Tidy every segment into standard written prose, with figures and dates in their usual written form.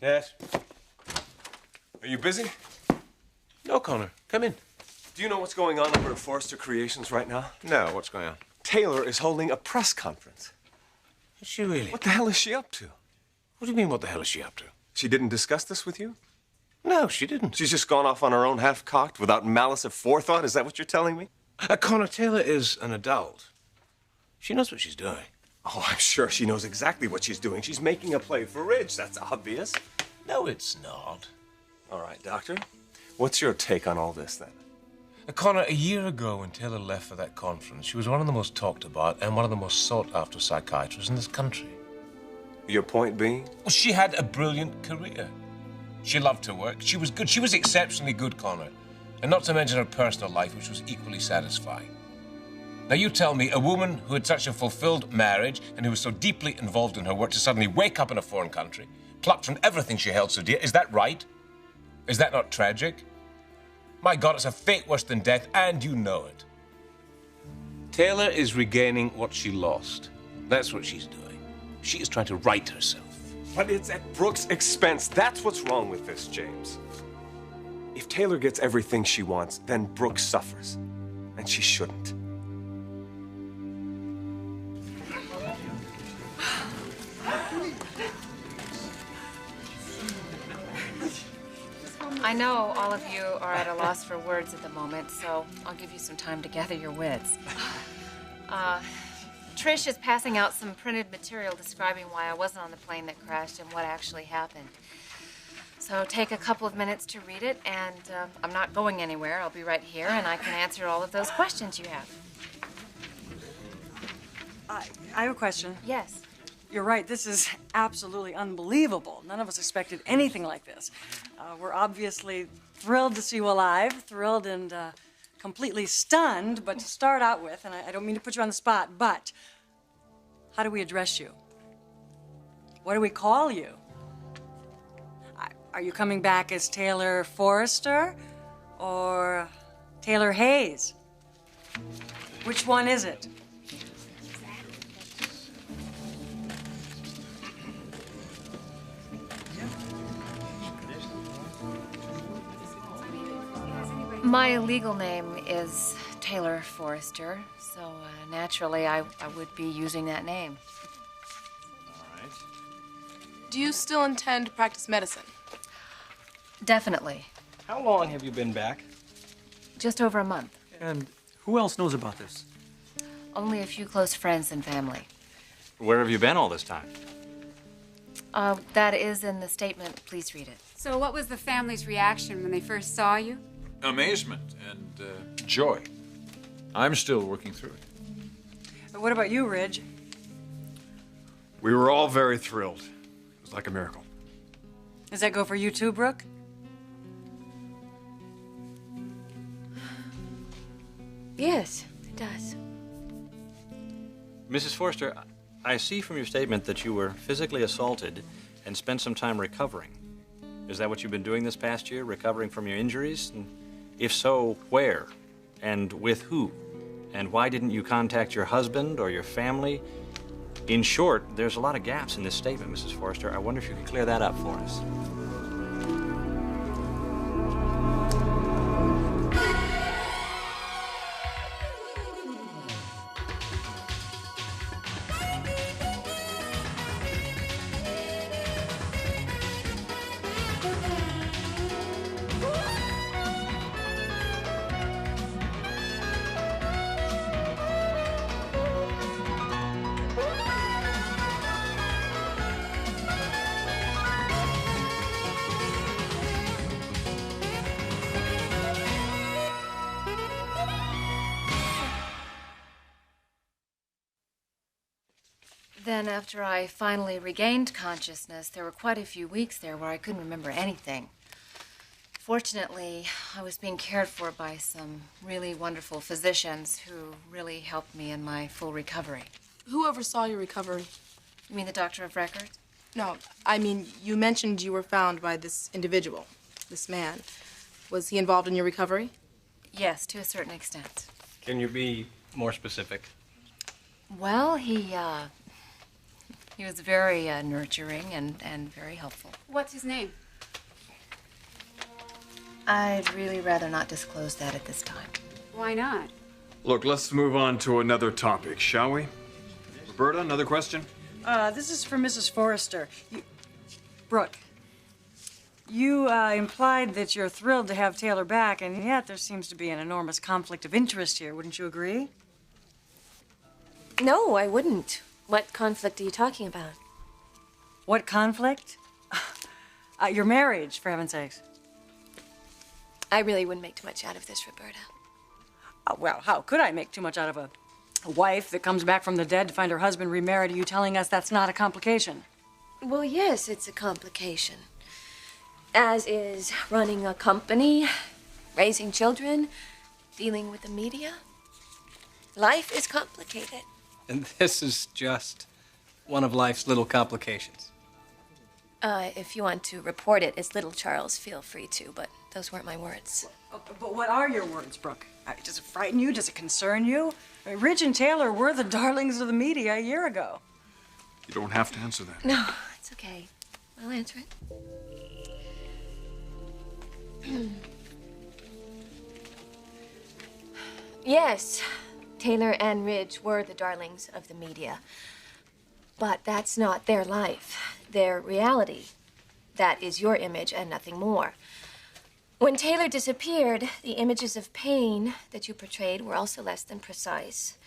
Yes. Are you busy? No, Connor. Come in. Do you know what's going on over at Forrester Creations right now? No, what's going on? Taylor is holding a press conference. Is she really? What the hell is she up to? What do you mean, what the hell is she up to? She didn't discuss this with you? No, she didn't. She's just gone off on her own half-cocked without malice of forethought? Is that what you're telling me? Connor, Taylor is an adult. She knows what she's doing. Oh, I'm sure she knows exactly what she's doing. She's making a play for Ridge. That's obvious. No, it's not. All right, Doctor. What's your take on all this, then? Connor, a year ago when Taylor left for that conference, she was one of the most talked about and one of the most sought-after psychiatrists in this country. Your point being? Well, she had a brilliant career. She loved her work. She was good. She was exceptionally good, Connor. And not to mention her personal life, which was equally satisfying. Now, you tell me, a woman who had such a fulfilled marriage and who was so deeply involved in her work to suddenly wake up in a foreign country, plucked from everything she held so dear, is that right? Is that not tragic? My God, it's a fate worse than death, and you know it. Taylor is regaining what she lost. That's what she's doing. She is trying to right herself. But it's at Brooke's expense. That's what's wrong with this, James. If Taylor gets everything she wants, then Brooke suffers. And she shouldn't. I know all of you are at a loss for words at the moment, so I'll give you some time to gather your wits. Trish is passing out some printed material describing why I wasn't on the plane that crashed and what actually happened. So take a couple of minutes to read it, and I'm not going anywhere. I'll be right here, and I can answer all of those questions you have. I have a question. Yes. You're right, this is absolutely unbelievable. None of us expected anything like this. We're obviously thrilled to see you alive, thrilled and completely stunned, but to start out with, and I don't mean to put you on the spot, but how do we address you? What do we call you? Are you coming back as Taylor Forrester or Taylor Hayes? Which one is it? My legal name is Taylor Forrester, so naturally I would be using that name. All right. Do you still intend to practice medicine? Definitely. How long have you been back? Just over a month. And who else knows about this? Only a few close friends and family. Where have you been all this time? That is in the statement. Please read it. So what was the family's reaction when they first saw you? Amazement and joy. I'm still working through it. What about you, Ridge? We were all very thrilled. It was like a miracle. Does that go for you too, Brooke? Yes, it does. Mrs. Forrester, I see from your statement that you were physically assaulted and spent some time recovering. Is that what you've been doing this past year, recovering from your injuries? And if so, where? And with who? And why didn't you contact your husband or your family? In short, there's a lot of gaps in this statement, Mrs. Forrester. I wonder if you could clear that up for us. Then, after I finally regained consciousness, there were quite a few weeks there where I couldn't remember anything. Fortunately, I was being cared for by some really wonderful physicians who really helped me in my full recovery. Who oversaw your recovery? You mean the doctor of record? No, I mean, you mentioned you were found by this individual, this man. Was he involved in your recovery? Yes, to a certain extent. Can you be more specific? Well, He was very nurturing and very helpful. What's his name? I'd really rather not disclose that at this time. Why not? Look, let's move on to another topic, shall we? Roberta, another question? This is for Mrs. Forrester. Brooke, you implied that you're thrilled to have Taylor back, and yet there seems to be an enormous conflict of interest here. Wouldn't you agree? No, I wouldn't. What conflict are you talking about? What conflict? Your marriage, for heaven's sakes. I really wouldn't make too much out of this, Roberta. Well, how could I make too much out of a wife that comes back from the dead to find her husband remarried? Are you telling us that's not a complication? Well, yes, it's a complication. As is running a company, raising children, dealing with the media. Life is complicated. And this is just one of life's little complications. If you want to report it as Little Charles, feel free to, but those weren't my words. But what are your words, Brooke? Does it frighten you? Does it concern you? I mean, Ridge and Taylor were the darlings of the media a year ago. You don't have to answer that. No, it's okay. I'll answer it. Yes, Taylor and Ridge were the darlings of the media. But that's not their life, their reality. That is your image and nothing more. When Taylor disappeared, the images of pain that you portrayed were also less than precise.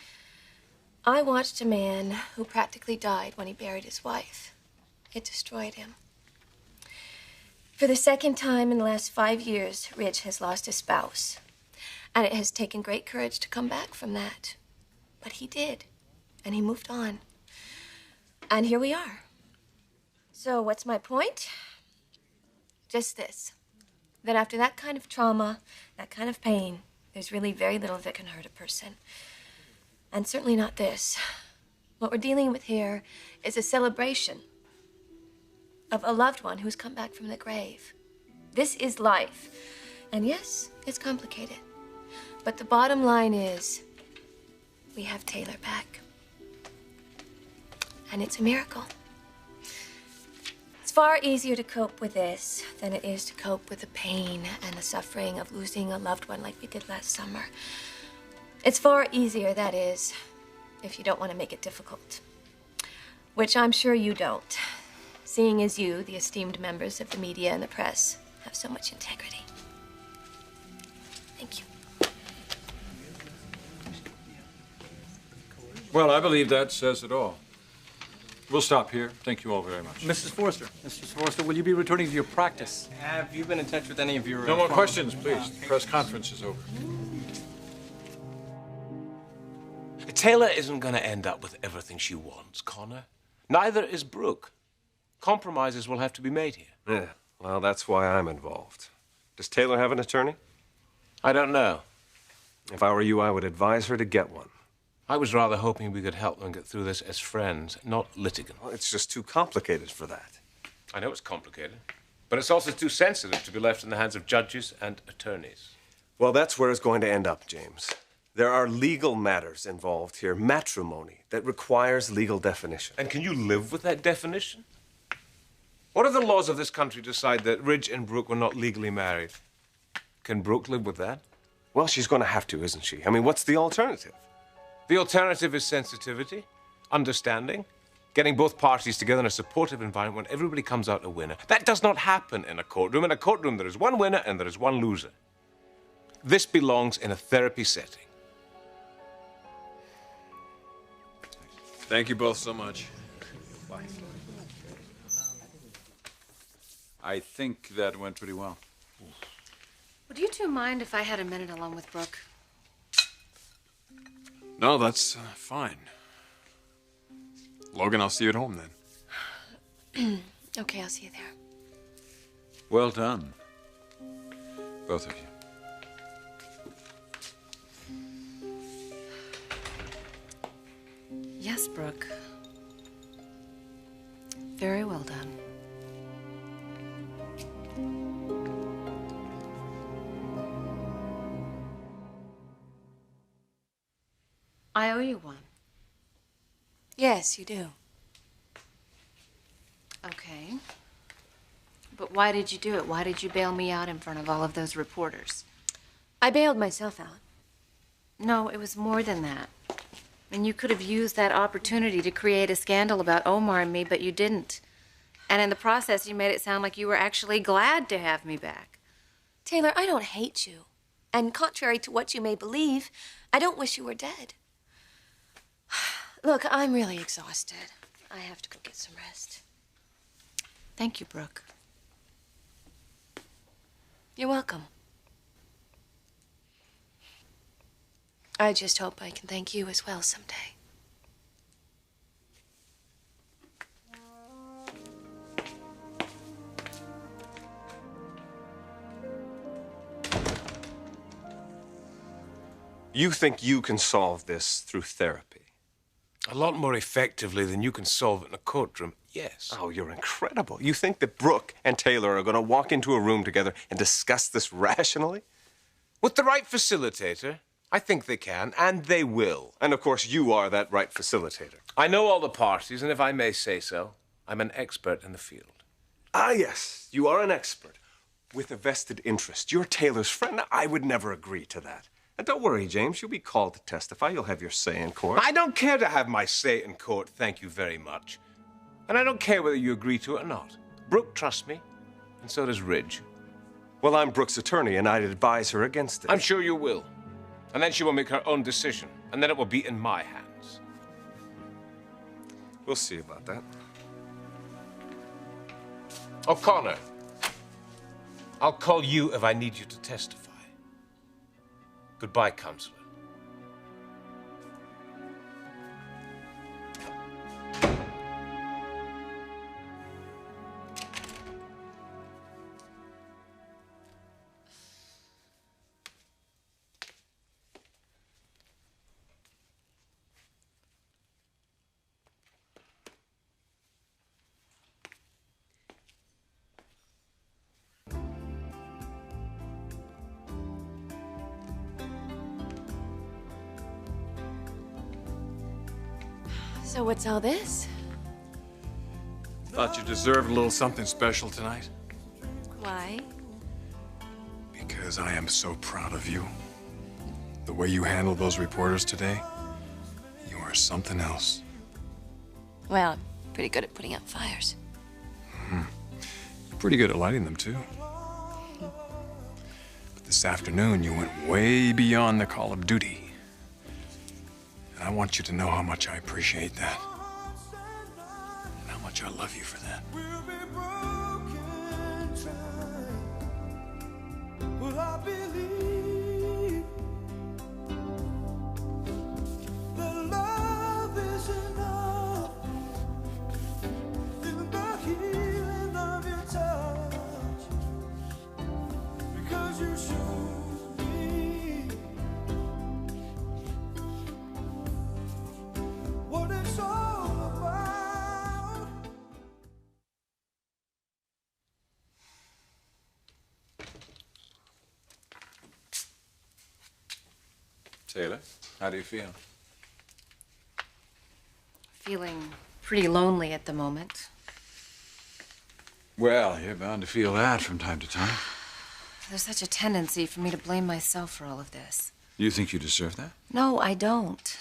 I watched a man who practically died when he buried his wife. It destroyed him. For the second time in the last 5 years, Ridge has lost his spouse. And it has taken great courage to come back from that. But he did, and he moved on. And here we are. So what's my point? Just this. That after that kind of trauma, that kind of pain, there's really very little that can hurt a person. And certainly not this. What we're dealing with here is a celebration of a loved one who's come back from the grave. This is life. And yes, it's complicated. But the bottom line is, we have Taylor back. And it's a miracle. It's far easier to cope with this than it is to cope with the pain and the suffering of losing a loved one like we did last summer. It's far easier, that is, if you don't want to make it difficult. Which I'm sure you don't, seeing as you, the esteemed members of the media and the press, have so much integrity. Thank you. Well, I believe that says it all. We'll stop here. Thank you all very much. Mrs. Forrester, will you be returning to your practice? Have you been in touch with any of your... No more questions, please. The press conference is over. Taylor isn't going to end up with everything she wants, Connor. Neither is Brooke. Compromises will have to be made here. Yeah, well, that's why I'm involved. Does Taylor have an attorney? I don't know. If I were you, I would advise her to get one. I was rather hoping we could help them get through this as friends, not litigants. Well, it's just too complicated for that. I know it's complicated, but it's also too sensitive to be left in the hands of judges and attorneys. Well, that's where it's going to end up, James. There are legal matters involved here, matrimony, that requires legal definition. And can you live with that definition? What if the laws of this country decide that Ridge and Brooke were not legally married? Can Brooke live with that? Well, she's going to have to, isn't she? I mean, what's the alternative? The alternative is sensitivity, understanding, getting both parties together in a supportive environment when everybody comes out a winner. That does not happen in a courtroom. In a courtroom, there is one winner and there is one loser. This belongs in a therapy setting. Thank you both so much. Bye. I think that went pretty well. Would you two mind if I had a minute alone with Brooke? No, that's fine. Logan, I'll see you at home then. Okay, I'll see you there. Well done, both of you. Yes, Brooke. Very well done. I owe you one. Yes, you do. Okay. But why did you do it? Why did you bail me out in front of all of those reporters? I bailed myself out. No, it was more than that. And you could have used that opportunity to create a scandal about Omar and me, but you didn't. And in the process, you made it sound like you were actually glad to have me back. Taylor, I don't hate you. And contrary to what you may believe, I don't wish you were dead. Look, I'm really exhausted. I have to go get some rest. Thank you, Brooke. You're welcome. I just hope I can thank you as well someday. You think you can solve this through therapy? A lot more effectively than you can solve it in a courtroom, yes. Oh, you're incredible. You think that Brooke and Taylor are going to walk into a room together and discuss this rationally? With the right facilitator, I think they can, and they will. And of course, you are that right facilitator. I know all the parties, and if I may say so, I'm an expert in the field. Ah, yes, you are an expert with a vested interest. You're Taylor's friend. I would never agree to that. And don't worry, James, you'll be called to testify. You'll have your say in court. I don't care to have my say in court, thank you very much. And I don't care whether you agree to it or not. Brooke trusts me, and so does Ridge. Well, I'm Brooke's attorney, and I'd advise her against it. I'm sure you will. And then she will make her own decision, and then it will be in my hands. We'll see about that. O'Connor, I'll call you if I need you to testify. Goodbye, Counselor. So what's all this? Thought you deserved a little something special tonight. Why? Because I am so proud of you. The way you handled those reporters today, you are something else. Well, I'm pretty good at putting out fires. You're pretty good at lighting them, too. But this afternoon, you went way beyond the call of duty. And I want you to know how much I appreciate that. And how much I love you for that. Well, I believe that love is enough in the healing of your touch, because you showed me what it's all about. Taylor, how do you feel? Feeling pretty lonely at the moment. Well, you're bound to feel that from time to time. There's such a tendency for me to blame myself for all of this. You think you deserve that? No, I don't.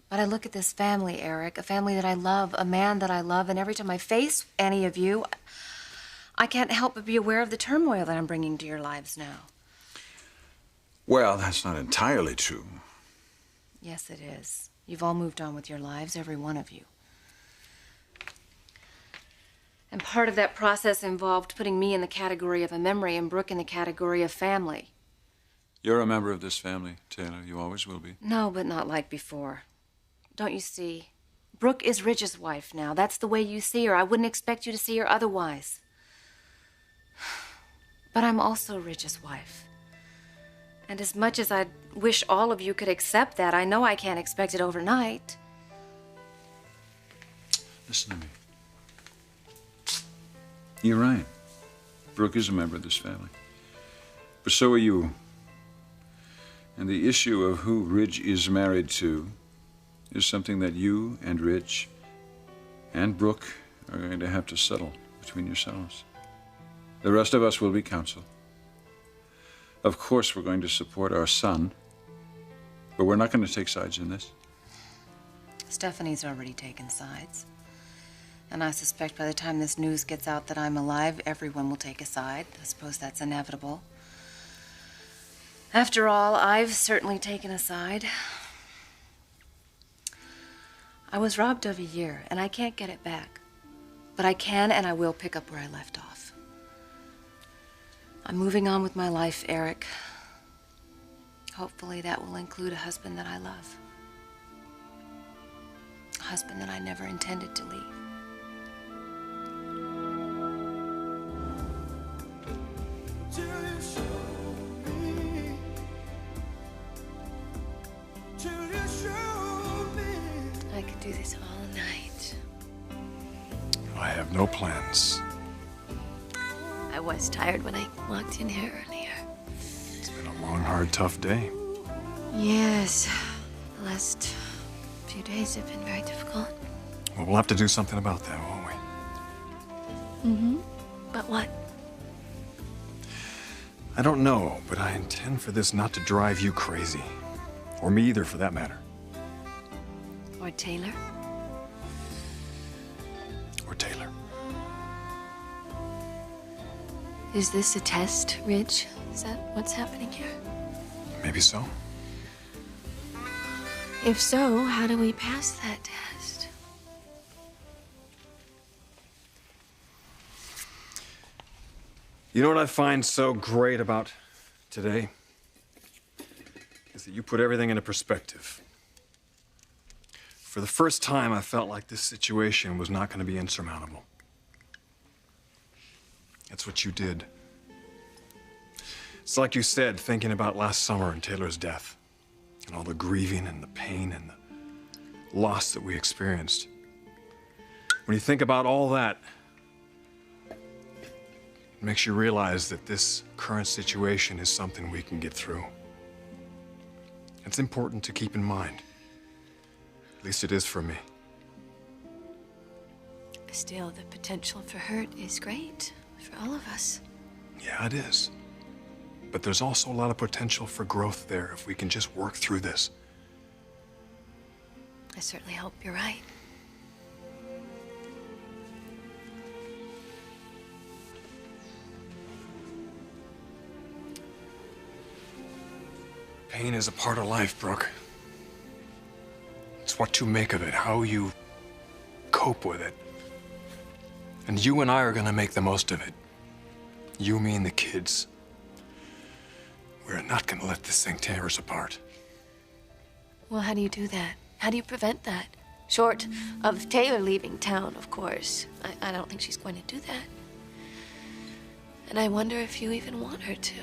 But I look at this family, Eric, a family that I love, a man that I love, and every time I face any of you, I can't help but be aware of the turmoil that I'm bringing to your lives now. Well, that's not entirely true. Yes, it is. You've all moved on with your lives, every one of you. And part of that process involved putting me in the category of a memory and Brooke in the category of family. You're a member of this family, Taylor. You always will be. No, but not like before. Don't you see? Brooke is Ridge's wife now. That's the way you see her. I wouldn't expect you to see her otherwise. But I'm also Ridge's wife. And as much as I wish all of you could accept that, I know I can't expect it overnight. Listen to me. You're right. Brooke is a member of this family. But so are you. And the issue of who Ridge is married to is something that you and Ridge and Brooke are going to have to settle between yourselves. The rest of us will be counsel. Of course, we're going to support our son, but we're not going to take sides in this. Stephanie's already taken sides. And I suspect by the time this news gets out that I'm alive, everyone will take a side. I suppose that's inevitable. After all, I've certainly taken a side. I was robbed of a year, and I can't get it back. But I can and I will pick up where I left off. I'm moving on with my life, Eric. Hopefully that will include a husband that I love. A husband that I never intended to leave. Till you show me. Till you show me. I could do this all night. I have no plans. I was tired when I walked in here earlier. It's been a long, hard, tough day. Yes. The last few days have been very difficult. Well, we'll have to do something about that, won't we? Mm-hmm. But what? I don't know, but I intend for this not to drive you crazy. Or me either, for that matter. Or Taylor? Or Taylor. Is this a test, Ridge? Is that what's happening here? Maybe so. If so, how do we pass that test? You know what I find so great about today? Is that you put everything into perspective. For the first time, I felt like this situation was not going to be insurmountable. That's what you did. It's like you said, thinking about last summer and Taylor's death, and all the grieving and the pain and the loss that we experienced. When you think about all that, it makes you realize that this current situation is something we can get through. It's important to keep in mind. At least it is for me. Still, the potential for hurt is great for all of us. Yeah, it is. But there's also a lot of potential for growth there if we can just work through this. I certainly hope you're right. Pain is a part of life, Brooke. It's what you make of it, how you cope with it. And you and I are gonna make the most of it. You, me, and the kids. We're not gonna let this thing tear us apart. Well, how do you do that? How do you prevent that? Short of Taylor leaving town, of course. I don't think she's going to do that. And I wonder if you even want her to.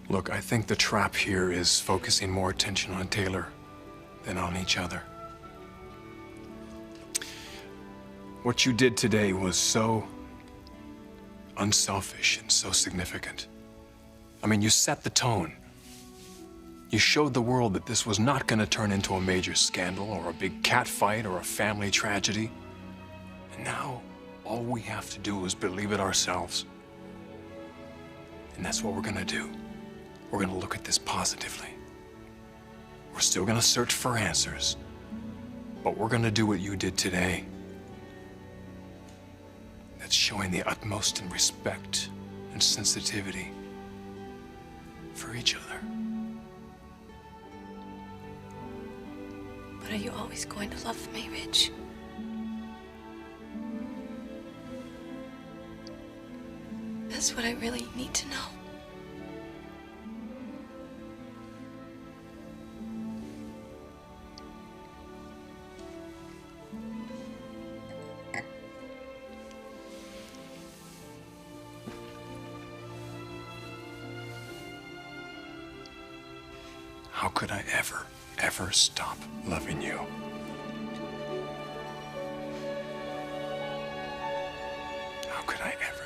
Look, I think the trap here is focusing more attention on Taylor than on each other. What you did today was so unselfish and so significant. I mean, you set the tone. You showed the world that this was not going to turn into a major scandal or a big cat fight or a family tragedy. And now, all we have to do is believe it ourselves. And that's what we're going to do. We're going to look at this positively. We're still going to search for answers, but we're going to do what you did today. That's showing the utmost in respect and sensitivity for each other. But are you always going to love me, Ridge? That's what I really need to know. How could I ever stop loving you? How could I ever?